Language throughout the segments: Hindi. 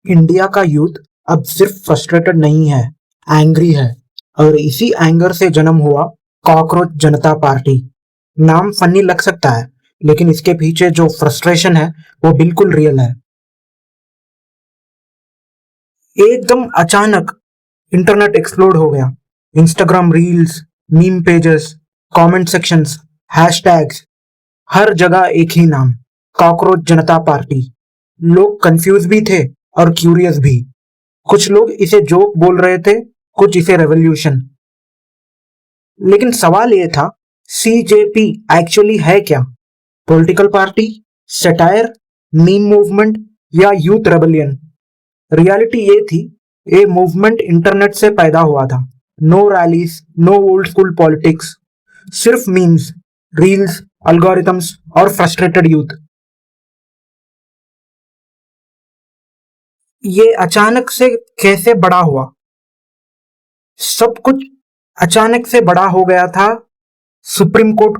इंडिया का यूथ अब सिर्फ फ्रस्ट्रेटेड नहीं है, एंग्री है। और इसी एंगर से जन्म हुआ कॉकरोच जनता पार्टी। नाम फनी लग सकता है, लेकिन इसके पीछे जो फ्रस्ट्रेशन है वो बिल्कुल रियल है। एकदम अचानक इंटरनेट एक्सप्लोड हो गया। Instagram reels, meme pages, comment sections, hashtags, हर जगह एक ही नाम, कॉकरोच जनता पार्टी। लोग कंफ्यूज भी थे और क्यूरियस भी। कुछ लोग इसे जोक बोल रहे थे, कुछ इसे रेवोल्यूशन। लेकिन सवाल यह था, सीजेपी एक्चुअली है क्या? Political party, satire, meme movement या यूथ रेबेलियन? रियलिटी ये थी, ये मूवमेंट इंटरनेट से पैदा हुआ था। No rallies, no old school politics, सिर्फ मीम्स, रील्स, अल्गोरिथम्स और फ्रस्ट्रेटेड यूथ। ये अचानक से कैसे बड़ा हुआ? सब कुछ अचानक से बड़ा हो गया था सुप्रीम कोर्ट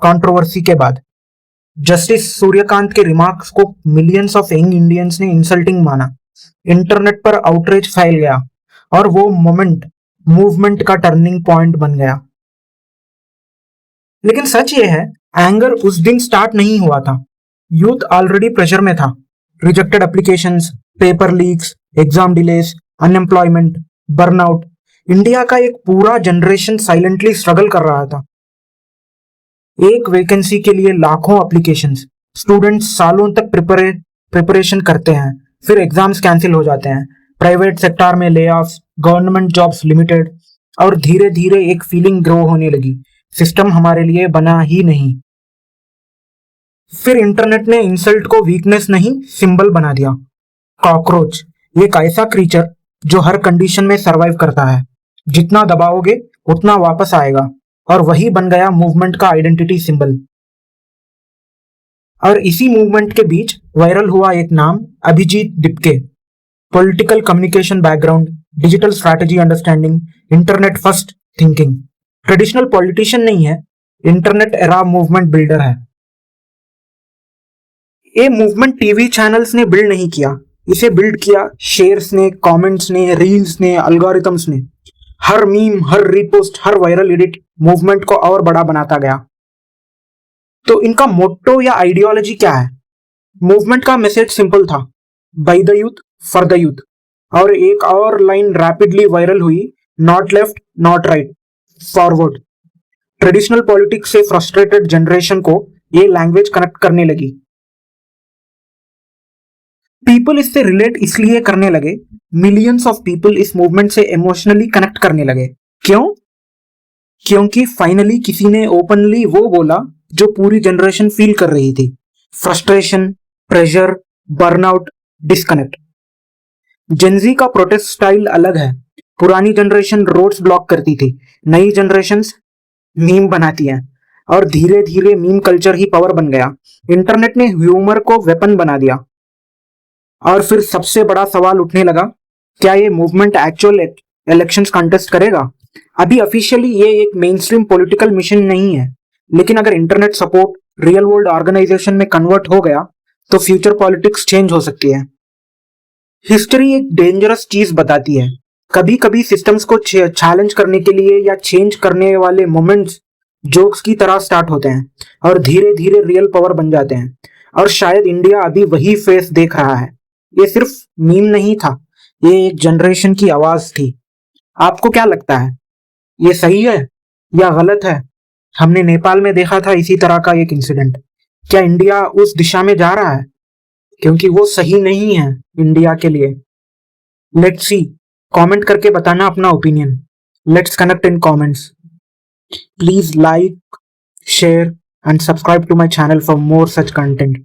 कंट्रोवर्सी के बाद। जस्टिस सूर्यकांत के रिमार्क्स को मिलियंस ऑफ यंग इंडियंस ने इंसल्टिंग माना। इंटरनेट पर आउटरीच फैल गया और वो मोमेंट मूवमेंट का टर्निंग पॉइंट बन गया। लेकिन सच ये है, एंगर उस दिन स्टार्ट नहीं हुआ था। यूथ ऑलरेडी प्रेशर में था। Rejected applications, paper leaks, exam delays, unemployment, burnout. India का एक पूरा जनरेशन साइलेंटली स्ट्रगल कर रहा था। एक वैकेंसी के लिए लाखों एप्लीकेशंस, स्टूडेंट्स सालों तक प्रिपरेशन करते हैं, फिर एग्जाम्स कैंसिल हो जाते हैं। प्राइवेट सेक्टर में ले ऑफ्स, गवर्नमेंट जॉब्स लिमिटेड, और धीरे धीरे एक फीलिंग ग्रो होने लगी, सिस्टम हमारे लिए बना ही नहीं। फिर इंटरनेट ने इंसल्ट को वीकनेस नहीं, सिंबल बना दिया। कॉकरोच एक ऐसा क्रीचर जो हर कंडीशन में सरवाइव करता है। जितना दबाओगे उतना वापस आएगा, और वही बन गया मूवमेंट का आइडेंटिटी सिंबल। और इसी मूवमेंट के बीच वायरल हुआ एक नाम, Abhijit Dipke. Political communication background, digital strategy understanding, internet first thinking. Traditional politician नहीं है, इंटरनेट एरा मूवमेंट बिल्डर है। ये मूवमेंट टीवी चैनल्स ने बिल्ड नहीं किया, इसे बिल्ड किया शेयर्स ने, कमेंट्स ने, रील्स ने, अल्गोरिथम्स ने। हर मीम, हर रीपोस्ट, हर वायरल एडिट मूवमेंट को और बड़ा बनाता गया। तो इनका मोट्टो या आइडियोलॉजी क्या है? मूवमेंट का मैसेज सिंपल था, by the youth for the youth. और एक और लाइन रैपिडली वायरल हुई, not left not right, forward. Traditional politics से फ्रस्ट्रेटेड जनरेशन को ये लैंग्वेज कनेक्ट करने लगी। पीपल इससे रिलेट इसलिए करने लगे, मिलियंस ऑफ पीपल इस मूवमेंट से इमोशनली कनेक्ट करने लगे। क्यों? क्योंकि फाइनली किसी ने ओपनली वो बोला जो पूरी जनरेशन फील कर रही थी, frustration, pressure, burnout, disconnect. Gen Z का प्रोटेस्ट स्टाइल अलग है। पुरानी जनरेशन रोड्स ब्लॉक करती थी, नई जनरेशन मीम बनाती है, और धीरे धीरे मीम कल्चर ही पावर बन गया। इंटरनेट ने ह्यूमर को वेपन बना दिया। और फिर सबसे बड़ा सवाल उठने लगा, क्या ये मूवमेंट एक्चुअल इलेक्शंस कंटेस्ट करेगा? अभी ऑफिशियली ये एक मेन स्ट्रीम पॉलिटिकल मिशन नहीं है, लेकिन अगर internet support real world organisation में कन्वर्ट हो गया तो फ्यूचर पॉलिटिक्स चेंज हो सकती है। हिस्ट्री एक डेंजरस चीज बताती है। कभी कभी सिस्टम्स को चैलेंज करने के लिए या चेंज करने वाले मोमेंट्स जोक्स की तरह स्टार्ट होते हैं और धीरे धीरे रियल पावर बन जाते हैं। और शायद इंडिया अभी वही फेस देख रहा है। ये सिर्फ मीम नहीं था, ये एक जनरेशन की आवाज थी। आपको क्या लगता है, ये सही है या गलत है? हमने नेपाल में देखा था इसी तरह का एक इंसिडेंट। क्या इंडिया उस दिशा में जा रहा है? क्योंकि वो सही नहीं है इंडिया के लिए। लेट्स सी, कमेंट करके बताना अपना opinion. Let's connect in comments. Please like, share and subscribe to my channel for more such content.